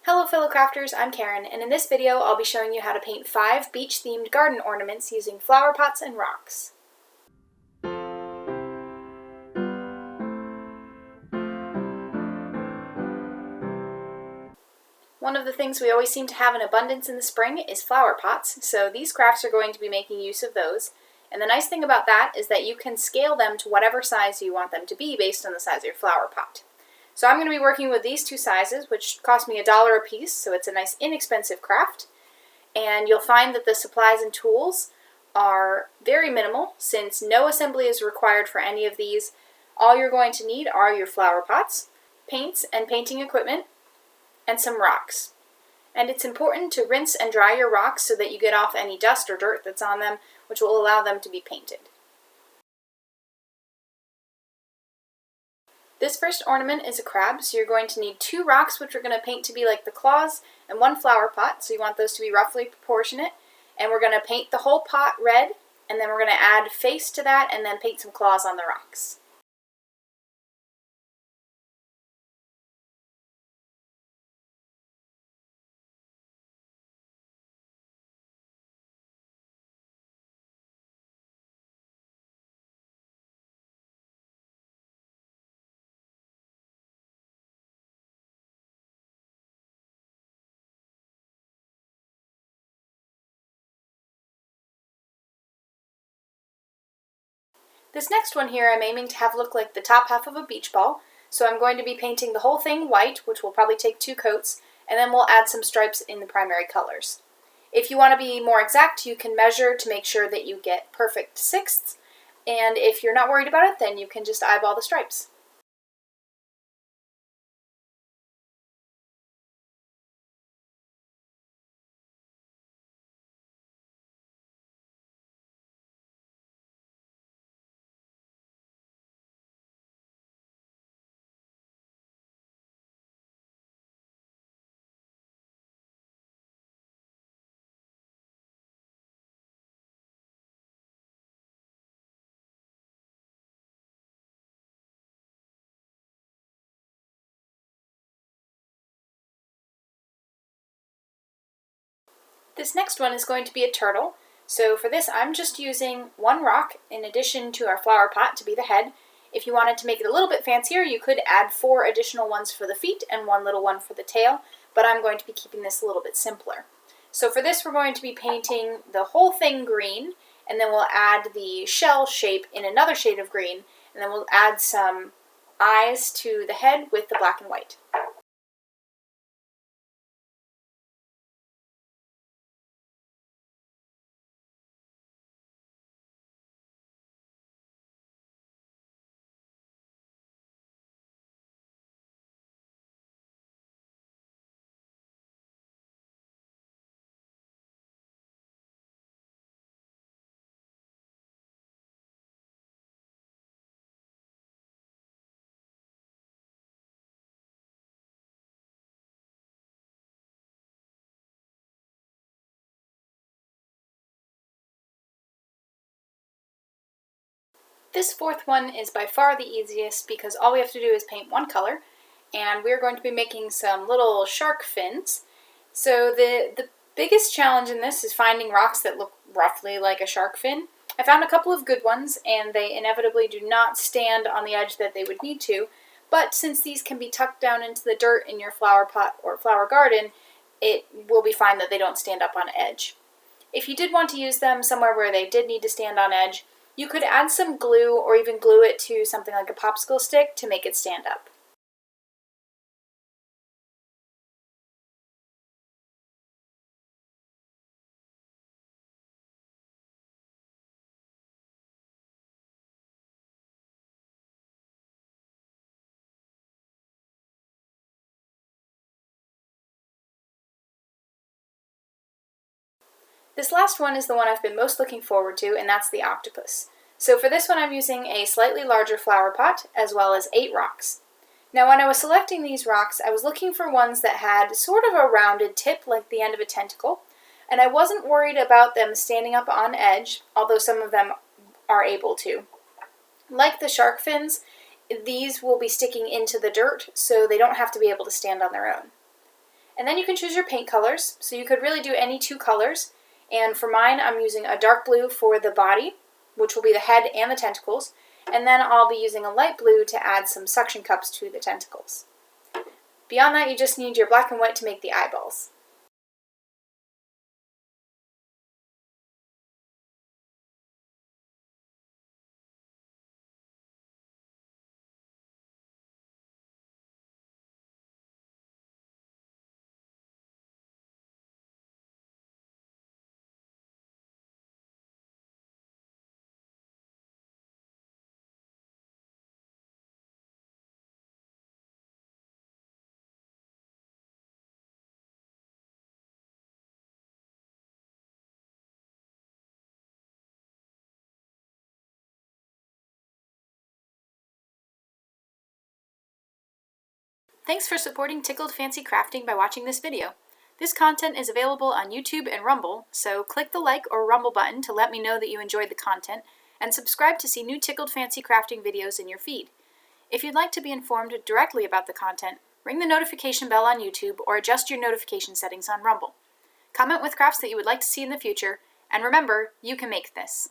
Hello fellow crafters, I'm Karen, and in this video I'll be showing you how to paint 5 beach-themed garden ornaments using flower pots and rocks. One of the things we always seem to have in abundance in the spring is flower pots, so these crafts are going to be making use of those. And the nice thing about that is that you can scale them to whatever size you want them to be based on the size of your flower pot. So I'm going to be working with these two sizes, which cost me $1 a piece, so it's a nice inexpensive craft. And you'll find that the supplies and tools are very minimal, since no assembly is required for any of these. All you're going to need are your flower pots, paints and painting equipment, and some rocks. And it's important to rinse and dry your rocks so that you get off any dust or dirt that's on them, which will allow them to be painted. This first ornament is a crab, so you're going to need 2 rocks, which we're going to paint to be like the claws, and 1 flower pot, so you want those to be roughly proportionate. And we're going to paint the whole pot red, and then we're going to add face to that, and then paint some claws on the rocks. This next one here I'm aiming to have look like the top half of a beach ball, so I'm going to be painting the whole thing white, which will probably take 2 coats, and then we'll add some stripes in the primary colors. If you want to be more exact, you can measure to make sure that you get perfect sixths, and if you're not worried about it, then you can just eyeball the stripes. This next one is going to be a turtle, so for this I'm just using 1 rock in addition to our flower pot to be the head. If you wanted to make it a little bit fancier, you could add 4 additional ones for the feet and 1 little one for the tail, but I'm going to be keeping this a little bit simpler. So for this we're going to be painting the whole thing green, and then we'll add the shell shape in another shade of green, and then we'll add some eyes to the head with the black and white. This fourth one is by far the easiest because all we have to do is paint 1 color, and we're going to be making some little shark fins. So the biggest challenge in this is finding rocks that look roughly like a shark fin. I found a couple of good ones, and they inevitably do not stand on the edge that they would need to, but since these can be tucked down into the dirt in your flower pot or flower garden, it will be fine that they don't stand up on edge. If you did want to use them somewhere where they did need to stand on edge, you could add some glue or even glue it to something like a popsicle stick to make it stand up. This last one is the one I've been most looking forward to, and that's the octopus. So for this one I'm using a slightly larger flower pot as well as 8 rocks. Now when I was selecting these rocks, I was looking for ones that had sort of a rounded tip like the end of a tentacle, and I wasn't worried about them standing up on edge, although some of them are able to. Like the shark fins, these will be sticking into the dirt, so they don't have to be able to stand on their own. And then you can choose your paint colors. So you could really do any 2 colors. And for mine, I'm using a dark blue for the body, which will be the head and the tentacles. And then I'll be using a light blue to add some suction cups to the tentacles. Beyond that, you just need your black and white to make the eyeballs. Thanks for supporting Tickled Fancy Crafting by watching this video. This content is available on YouTube and Rumble, so click the like or Rumble button to let me know that you enjoyed the content, and subscribe to see new Tickled Fancy Crafting videos in your feed. If you'd like to be informed directly about the content, ring the notification bell on YouTube or adjust your notification settings on Rumble. Comment with crafts that you would like to see in the future, and remember, you can make this.